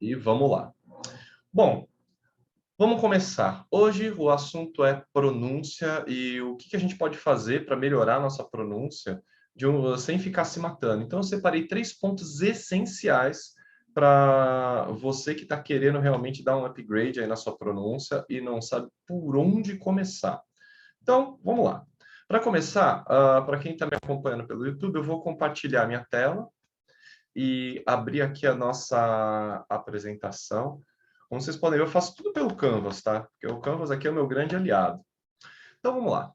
E vamos lá. Bom, vamos começar. Hoje o assunto é pronúncia e o que a gente pode fazer para melhorar a nossa pronúncia sem ficar se matando. Então, eu separei 3 pontos essenciais para você que está querendo realmente dar um upgrade aí na sua pronúncia e não sabe por onde começar. Então, vamos lá. Para começar, para quem está me acompanhando pelo YouTube, eu vou compartilhar minha tela e abrir aqui a nossa apresentação. Como vocês podem ver, eu faço tudo pelo Canvas, tá? Porque o Canvas aqui é o meu grande aliado. Então, vamos lá.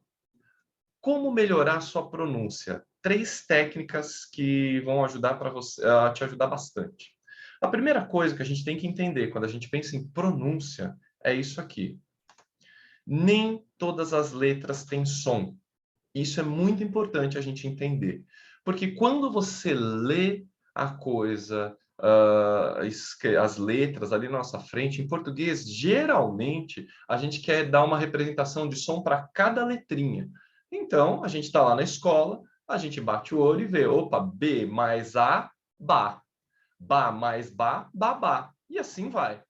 Como melhorar a sua pronúncia? 3 técnicas que vão ajudar para você, a te ajudar bastante. A primeira coisa que a gente tem que entender quando a gente pensa em pronúncia é isso aqui. Nem todas as letras têm som. Isso é muito importante a gente entender. Porque quando você lê a coisa, as letras ali na nossa frente, em português, geralmente a gente quer dar uma representação de som para cada letrinha. Então, a gente está lá na escola, a gente bate o olho e vê, opa, B mais A, Bá. Bá mais Bá, Babá. E assim vai.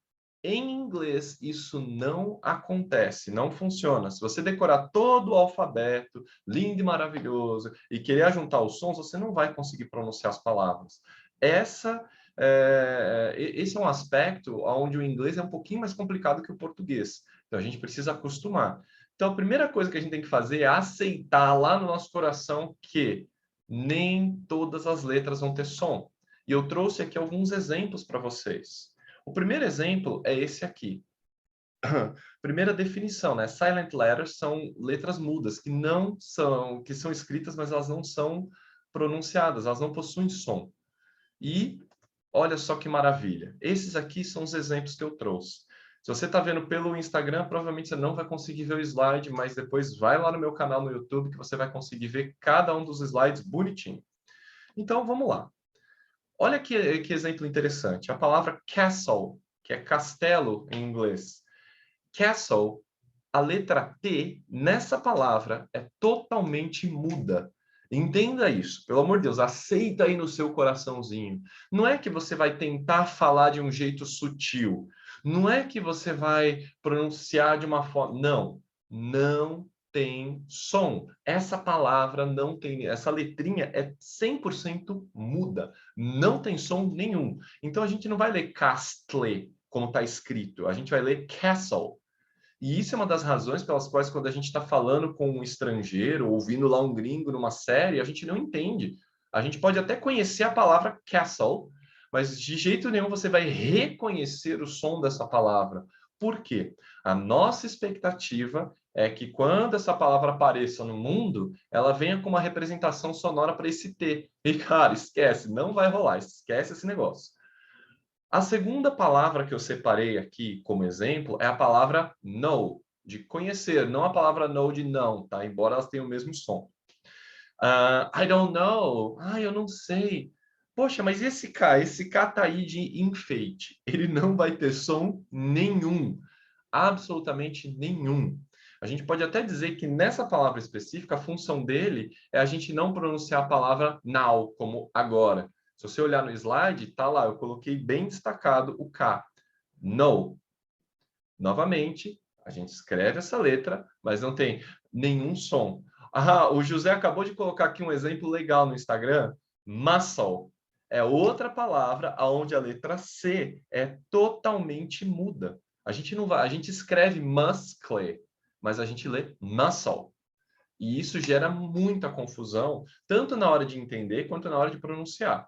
Em inglês, isso não acontece, não funciona. Se você decorar todo o alfabeto, lindo e maravilhoso, e querer juntar os sons, você não vai conseguir pronunciar as palavras. Esse é um aspecto onde o inglês é um pouquinho mais complicado que o português. Então, a gente precisa acostumar. Então, a primeira coisa que a gente tem que fazer é aceitar lá no nosso coração que nem todas as letras vão ter som. E eu trouxe aqui alguns exemplos para vocês. O primeiro exemplo é esse aqui. Primeira definição, né? Silent letters são letras mudas que são escritas, mas elas não são pronunciadas, elas não possuem som. E olha só que maravilha. Esses aqui são os exemplos que eu trouxe. Se você está vendo pelo Instagram, provavelmente você não vai conseguir ver o slide, mas depois vai lá no meu canal no YouTube que você vai conseguir ver cada um dos slides bonitinho. Então, vamos lá. Olha que exemplo interessante. A palavra castle, que é castelo em inglês. Castle, a letra T nessa palavra é totalmente muda. Entenda isso. Pelo amor de Deus, aceita aí no seu coraçãozinho. Não é que você vai tentar falar de um jeito sutil. Não é que você vai pronunciar de uma forma. Não. Não tem som. Essa palavra não tem, essa letrinha é 100% muda, não tem som nenhum. Então a gente não vai ler castle como está escrito, a gente vai ler castle. E isso é uma das razões pelas quais quando a gente está falando com um estrangeiro, ouvindo lá um gringo numa série, a gente não entende. A gente pode até conhecer a palavra castle, mas de jeito nenhum você vai reconhecer o som dessa palavra. Por quê? A nossa expectativa é que quando essa palavra apareça no mundo, ela venha com uma representação sonora para esse T. E, cara, esquece, não vai rolar, esquece esse negócio. A segunda palavra que eu separei aqui como exemplo é a palavra know, de conhecer, não a palavra know de não, tá? Embora elas tenham o mesmo som. I don't know. Eu não sei. Poxa, mas esse K? Esse K tá aí de enfeite. Ele não vai ter som nenhum. Absolutamente nenhum. A gente pode até dizer que nessa palavra específica, a função dele é a gente não pronunciar a palavra now, como agora. Se você olhar no slide, tá lá, eu coloquei bem destacado o K. No. Novamente, a gente escreve essa letra, mas não tem nenhum som. O José acabou de colocar aqui um exemplo legal no Instagram. Muscle é outra palavra onde a letra C é totalmente muda. A gente não vai, a gente escreve muscle, mas a gente lê muscle. E isso gera muita confusão, tanto na hora de entender quanto na hora de pronunciar.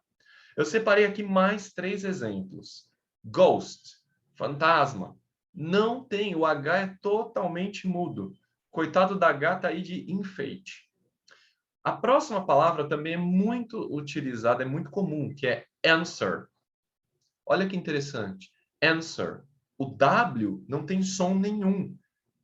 Eu separei aqui mais 3 exemplos. Ghost, fantasma. Não tem, o H é totalmente mudo. Coitado da gata aí de enfeite. A próxima palavra também é muito utilizada, é muito comum, que é answer. Olha que interessante. Answer. O W não tem som nenhum.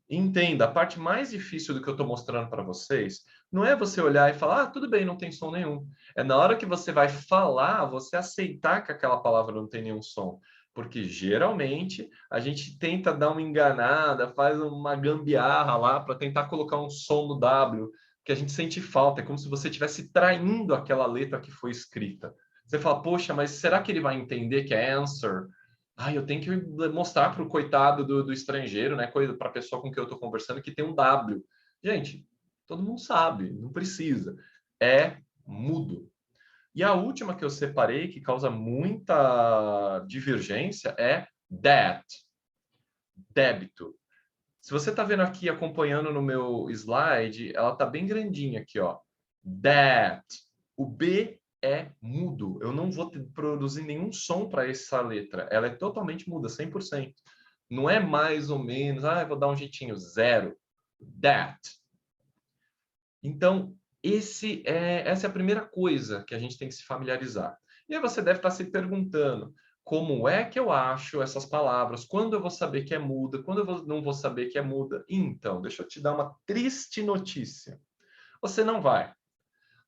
Entenda, a parte mais difícil do que eu estou mostrando para vocês não é você olhar e falar, tudo bem, não tem som nenhum. É na hora que você vai falar, você aceitar que aquela palavra não tem nenhum som. Porque geralmente a gente tenta dar uma enganada, faz uma gambiarra lá para tentar colocar um som no W, que a gente sente falta. É como se você estivesse traindo aquela letra que foi escrita. Você fala, poxa, mas será que ele vai entender que é answer? eu tenho que mostrar para o coitado do estrangeiro, né, para a pessoa com quem eu estou conversando, que tem um W. Gente, todo mundo sabe, não precisa. É mudo. E a última que eu separei, que causa muita divergência, é that, débito. Se você está vendo aqui, acompanhando no meu slide, ela está bem grandinha aqui, ó. That. O B é mudo. Eu não vou produzir nenhum som para essa letra. Ela é totalmente muda, 100%. Não é mais ou menos, eu vou dar um jeitinho, zero. That. Então, essa é a primeira coisa que a gente tem que se familiarizar. E aí você deve estar se perguntando, como é que eu acho essas palavras? Quando eu vou saber que é muda? Quando não vou saber que é muda? Então, deixa eu te dar uma triste notícia. Você não vai.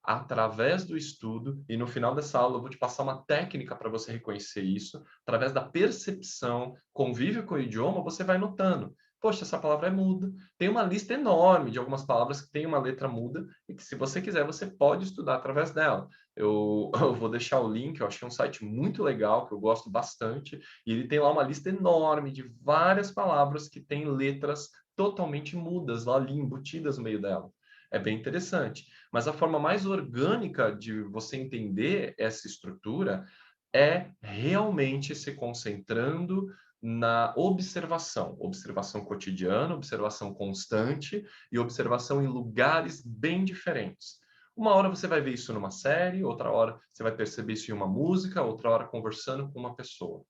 Através do estudo, e no final dessa aula eu vou te passar uma técnica para você reconhecer isso, através da percepção, convívio com o idioma, você vai notando. Poxa, essa palavra é muda. Tem uma lista enorme de algumas palavras que tem uma letra muda e que, se você quiser, você pode estudar através dela. Eu vou deixar o link, eu achei um site muito legal, que eu gosto bastante, e ele tem lá uma lista enorme de várias palavras que têm letras totalmente mudas lá ali, embutidas no meio dela. É bem interessante. Mas a forma mais orgânica de você entender essa estrutura é realmente se concentrando na observação. Observação cotidiana, observação constante e observação em lugares bem diferentes. Uma hora você vai ver isso numa série, outra hora você vai perceber isso em uma música, outra hora conversando com uma pessoa.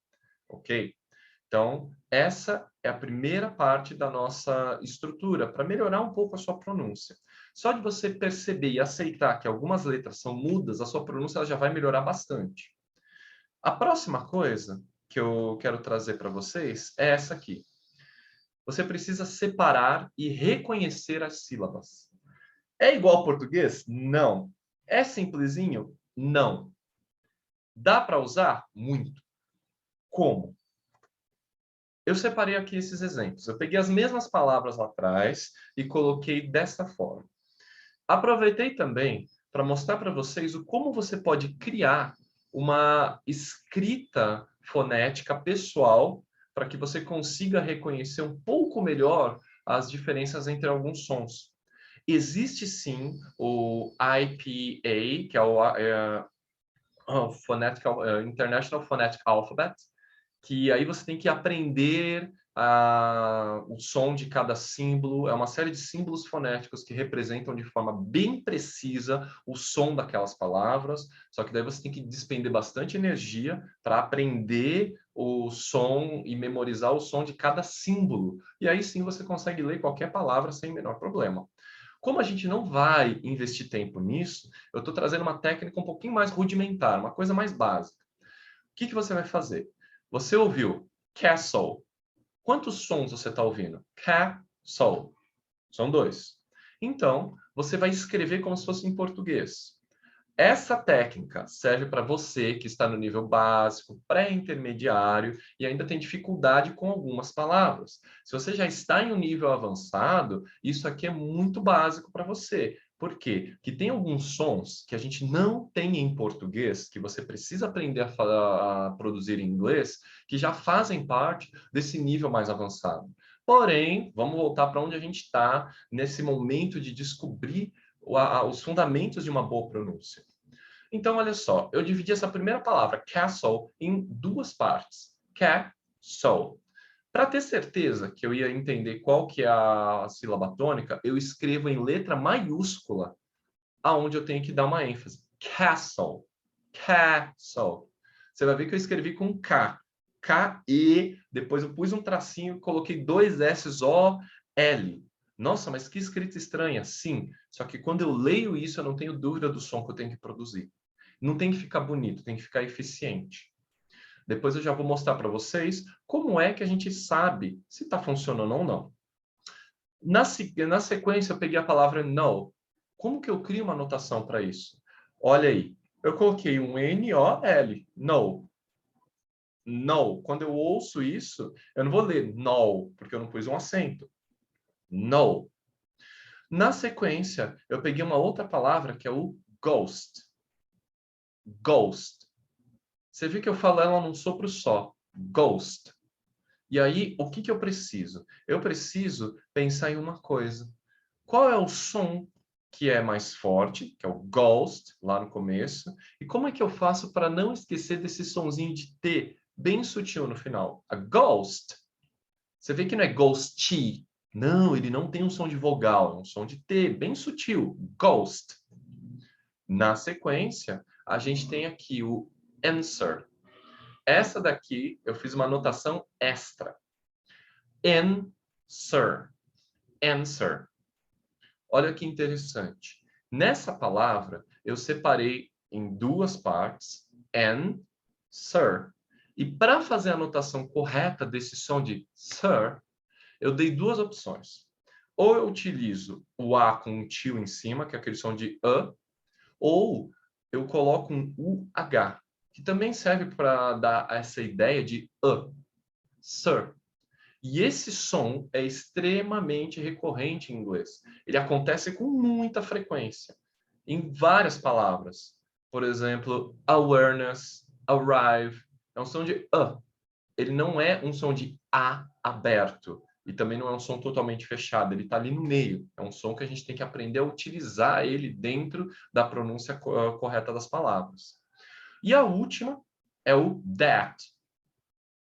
Ok? Então, essa é a primeira parte da nossa estrutura, para melhorar um pouco a sua pronúncia. Só de você perceber e aceitar que algumas letras são mudas, a sua pronúncia ela já vai melhorar bastante. A próxima coisa que eu quero trazer para vocês é essa aqui. Você precisa separar e reconhecer as sílabas. É igual ao português? Não. É simplesinho? Não. Dá para usar? Muito. Como? Eu separei aqui esses exemplos. Eu peguei as mesmas palavras lá atrás e coloquei desta forma. Aproveitei também para mostrar para vocês como você pode criar uma escrita fonética pessoal para que você consiga reconhecer um pouco melhor as diferenças entre alguns sons. Existe sim o IPA, que é o International Phonetic Alphabet, que aí você tem que aprender o som de cada símbolo. É uma série de símbolos fonéticos que representam de forma bem precisa o som daquelas palavras, só que daí você tem que despender bastante energia para aprender o som e memorizar o som de cada símbolo. E aí sim você consegue ler qualquer palavra sem o menor problema. Como a gente não vai investir tempo nisso, eu estou trazendo uma técnica um pouquinho mais rudimentar, uma coisa mais básica. O que você vai fazer? Você ouviu castle. Quantos sons você está ouvindo? Castle. São 2. Então, você vai escrever como se fosse em português. Essa técnica serve para você que está no nível básico, pré-intermediário e ainda tem dificuldade com algumas palavras. Se você já está em um nível avançado, isso aqui é muito básico para você. Por quê? Porque tem alguns sons que a gente não tem em português, que você precisa aprender a produzir em inglês, que já fazem parte desse nível mais avançado. Porém, vamos voltar para onde a gente está nesse momento de descobrir os fundamentos de uma boa pronúncia. Então, olha só, eu dividi essa primeira palavra, castle, em 2 partes. Castle. Para ter certeza que eu ia entender qual que é a sílaba tônica, eu escrevo em letra maiúscula, aonde eu tenho que dar uma ênfase. Castle. Castle. Você vai ver que eu escrevi com K. K-E, depois eu pus um tracinho, coloquei 2 S-O-L. Nossa, mas que escrita estranha. Sim, só que quando eu leio isso, eu não tenho dúvida do som que eu tenho que produzir. Não tem que ficar bonito, tem que ficar eficiente. Depois eu já vou mostrar para vocês como é que a gente sabe se está funcionando ou não. Na sequência, eu peguei a palavra no. Como que eu crio uma anotação para isso? Olha aí, eu coloquei um N-O-L, no. No. Quando eu ouço isso, eu não vou ler no, porque eu não pus um acento. No. Na sequência, eu peguei uma outra palavra que é o ghost. Ghost. Você viu que eu falo ela num sopro só. ghost. E aí, o que eu preciso? Eu preciso pensar em uma coisa. Qual é o som que é mais forte, que é o ghost, lá no começo? E como é que eu faço para não esquecer desse sonzinho de T, bem sutil no final? A ghost, você vê que não é ghosty. Não, ele não tem um som de vogal, é um som de T, bem sutil. Ghost. Na sequência, a gente tem aqui o answer. Essa daqui, eu fiz uma anotação extra. Answer. Answer. Olha que interessante. Nessa palavra, eu separei em duas partes, and, sir. E para fazer a anotação correta desse som de sir, eu dei duas opções. Ou eu utilizo o A com um tio em cima, que é aquele som de A, ou eu coloco um UH, que também serve para dar essa ideia de sir. E esse som é extremamente recorrente em inglês. Ele acontece com muita frequência em várias palavras. Por exemplo, awareness, arrive, é um som de A. Ele não é um som de A aberto. E também não é um som totalmente fechado. Ele está ali no meio. É um som que a gente tem que aprender a utilizar ele dentro da pronúncia correta das palavras. E a última é o that,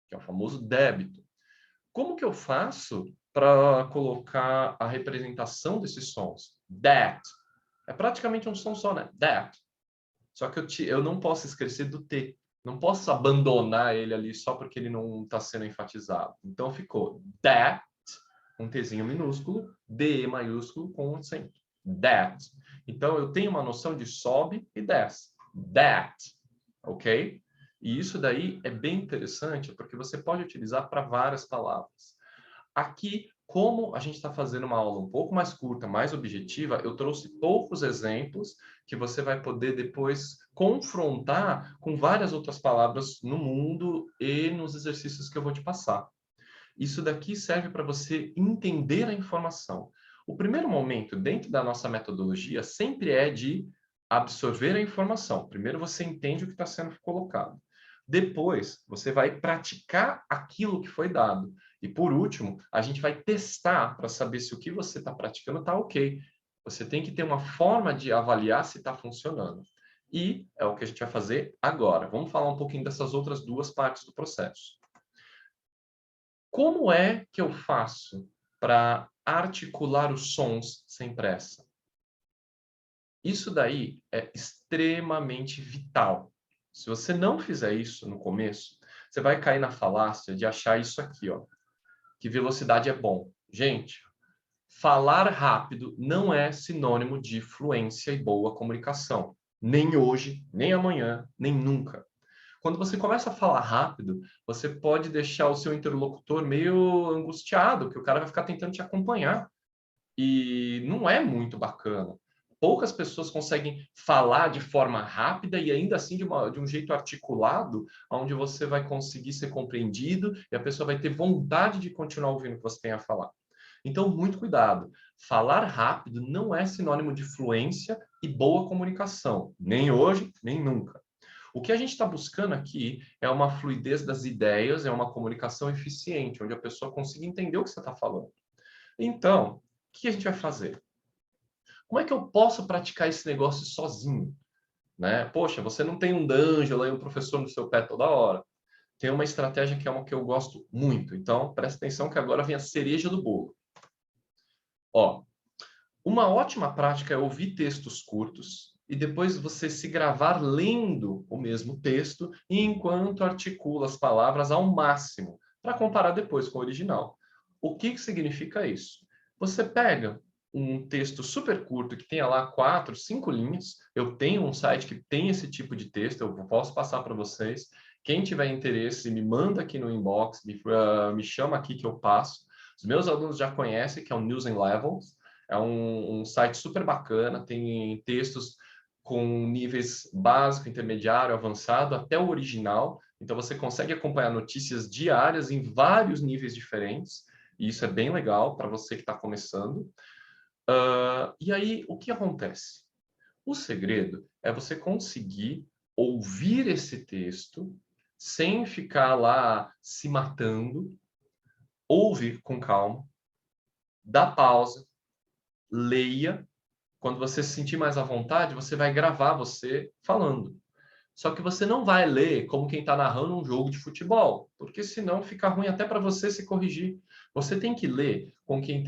que é o famoso débito. Como que eu faço para colocar a representação desses sons? That. É praticamente um som só, né? That. Só que eu não posso esquecer do T. Não posso abandonar ele ali só porque ele não está sendo enfatizado. Então ficou that, um Tzinho minúsculo, D maiúsculo com um acento. That. Então eu tenho uma noção de sobe e desce. That. Ok? E isso daí é bem interessante porque você pode utilizar para várias palavras. Aqui, como a gente está fazendo uma aula um pouco mais curta, mais objetiva, eu trouxe poucos exemplos que você vai poder depois confrontar com várias outras palavras no mundo e nos exercícios que eu vou te passar. Isso daqui serve para você entender a informação. O primeiro momento dentro da nossa metodologia sempre é de absorver a informação. Primeiro você entende o que está sendo colocado. Depois, você vai praticar aquilo que foi dado. E por último, a gente vai testar para saber se o que você está praticando está ok. Você tem que ter uma forma de avaliar se está funcionando. E é o que a gente vai fazer agora. Vamos falar um pouquinho dessas outras duas partes do processo. Como é que eu faço para articular os sons sem pressa? Isso daí é extremamente vital. Se você não fizer isso no começo, você vai cair na falácia de achar isso aqui, ó, que velocidade é bom. Gente, falar rápido não é sinônimo de fluência e boa comunicação. Nem hoje, nem amanhã, nem nunca. Quando você começa a falar rápido, você pode deixar o seu interlocutor meio angustiado, que o cara vai ficar tentando te acompanhar. E não é muito bacana. Poucas pessoas conseguem falar de forma rápida e ainda assim de um jeito articulado, onde você vai conseguir ser compreendido e a pessoa vai ter vontade de continuar ouvindo o que você tem a falar. Então, muito cuidado. Falar rápido não é sinônimo de fluência e boa comunicação, nem hoje, nem nunca. O que a gente está buscando aqui é uma fluidez das ideias, é uma comunicação eficiente, onde a pessoa consiga entender o que você está falando. Então, o que a gente vai fazer? Como é que eu posso praticar esse negócio sozinho? Né? Poxa, você não tem um D'Angelo e um professor no seu pé toda hora. Tem uma estratégia que é uma que eu gosto muito. Então, presta atenção que agora vem a cereja do bolo. Ó, uma ótima prática é ouvir textos curtos e depois você se gravar lendo o mesmo texto enquanto articula as palavras ao máximo, para comparar depois com o original. O que significa isso? Você pega um texto super curto que tenha lá 4, 5 linhas. Eu tenho um site que tem esse tipo de texto, eu posso passar para vocês. Quem tiver interesse, me manda aqui no inbox, me chama aqui que eu passo. Os meus alunos já conhecem, que é o News and Levels. É um site super bacana, tem textos com níveis básico, intermediário, avançado, até o original. Então, você consegue acompanhar notícias diárias em vários níveis diferentes. E isso é bem legal para você que está começando. E aí, o que acontece? O segredo é você conseguir ouvir esse texto sem ficar lá se matando, ouve com calma, dá pausa, leia. Quando você se sentir mais à vontade, você vai gravar você falando. Só que você não vai ler como quem está narrando um jogo de futebol, porque senão fica ruim até para você se corrigir. Você tem que ler como quem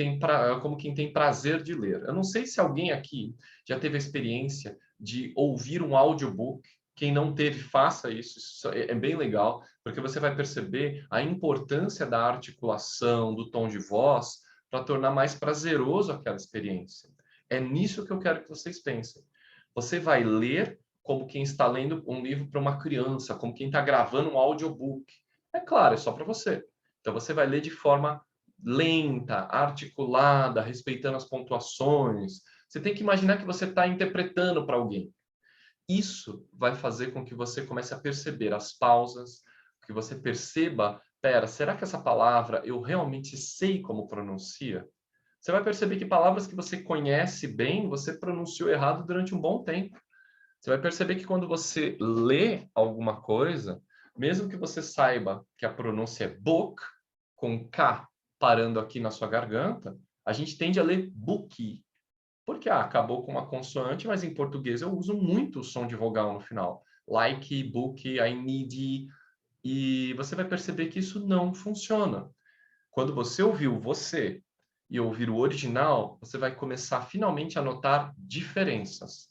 tem prazer de ler. Eu não sei se alguém aqui já teve a experiência de ouvir um audiobook. Quem não teve, faça isso. Isso é bem legal, porque você vai perceber a importância da articulação, do tom de voz, para tornar mais prazeroso aquela experiência. É nisso que eu quero que vocês pensem. Você vai ler como quem está lendo um livro para uma criança, como quem está gravando um audiobook. É claro, é só para você. Então você vai ler de forma lenta, articulada, respeitando as pontuações. Você tem que imaginar que você está interpretando para alguém. Isso vai fazer com que você comece a perceber as pausas, que você perceba, pera, será que essa palavra eu realmente sei como pronuncia? Você vai perceber que palavras que você conhece bem, você pronunciou errado durante um bom tempo. Você vai perceber que quando você lê alguma coisa, mesmo que você saiba que a pronúncia é book, com K parando aqui na sua garganta, a gente tende a ler bookie. Porque acabou com uma consoante, mas em português eu uso muito o som de vogal no final. Like, book, I need. E você vai perceber que isso não funciona. Quando você ouviu você e ouvir o original, você vai começar finalmente a notar diferenças.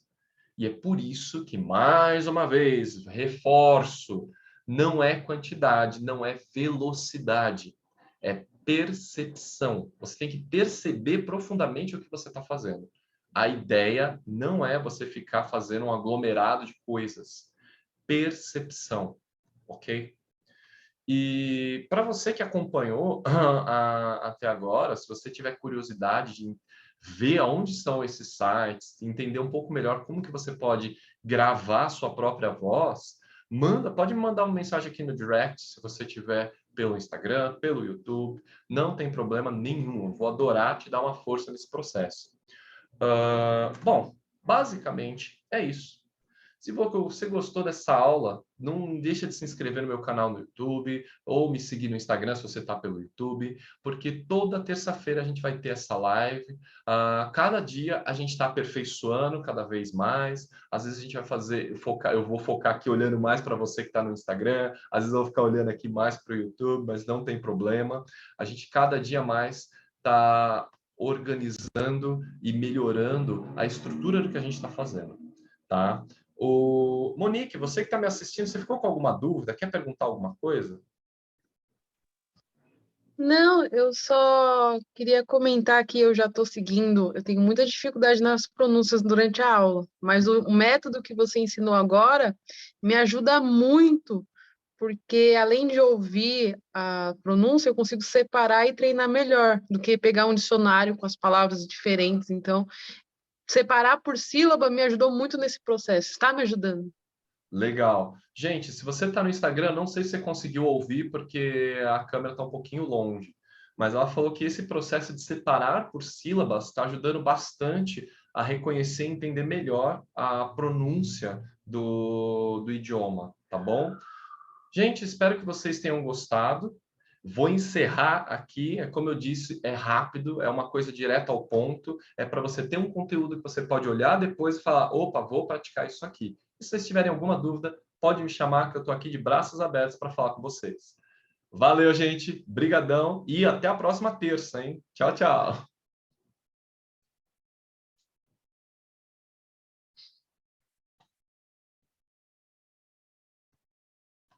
E é por isso que, mais uma vez, reforço, não é quantidade, não é velocidade, é percepção. Você tem que perceber profundamente o que você está fazendo. A ideia não é você ficar fazendo um aglomerado de coisas. Percepção, ok? E para você que acompanhou até agora, se você tiver curiosidade de ver aonde estão esses sites, entender um pouco melhor como que você pode gravar sua própria voz, pode me mandar uma mensagem aqui no direct, se você tiver pelo Instagram, pelo YouTube, não tem problema nenhum, eu vou adorar te dar uma força nesse processo. Bom, basicamente é isso. Se você gostou dessa aula, não deixa de se inscrever no meu canal no YouTube ou me seguir no Instagram se você está pelo YouTube, porque toda terça-feira a gente vai ter essa live. Cada dia a gente está aperfeiçoando cada vez mais. Às vezes a gente vai eu vou focar aqui olhando mais para você que está no Instagram, às vezes eu vou ficar olhando aqui mais para o YouTube, mas não tem problema. A gente cada dia mais está organizando e melhorando a estrutura do que a gente está fazendo, tá? Monique, você que está me assistindo, você ficou com alguma dúvida? Quer perguntar alguma coisa? Não, eu só queria comentar que eu já estou seguindo, eu tenho muita dificuldade nas pronúncias durante a aula, mas o método que você ensinou agora me ajuda muito, porque além de ouvir a pronúncia, eu consigo separar e treinar melhor do que pegar um dicionário com as palavras diferentes. Então, separar por sílaba me ajudou muito nesse processo. Está me ajudando? Legal. Gente, se você está no Instagram, não sei se você conseguiu ouvir, porque a câmera está um pouquinho longe, mas ela falou que esse processo de separar por sílabas está ajudando bastante a reconhecer e entender melhor a pronúncia do idioma, tá bom? Gente, espero que vocês tenham gostado. Vou encerrar aqui. Como eu disse, é rápido, é uma coisa direta ao ponto. É para você ter um conteúdo que você pode olhar depois e falar: opa, vou praticar isso aqui. E se vocês tiverem alguma dúvida, pode me chamar, que eu estou aqui de braços abertos para falar com vocês. Valeu, gente. Brigadão e até a próxima terça, hein? Tchau, tchau.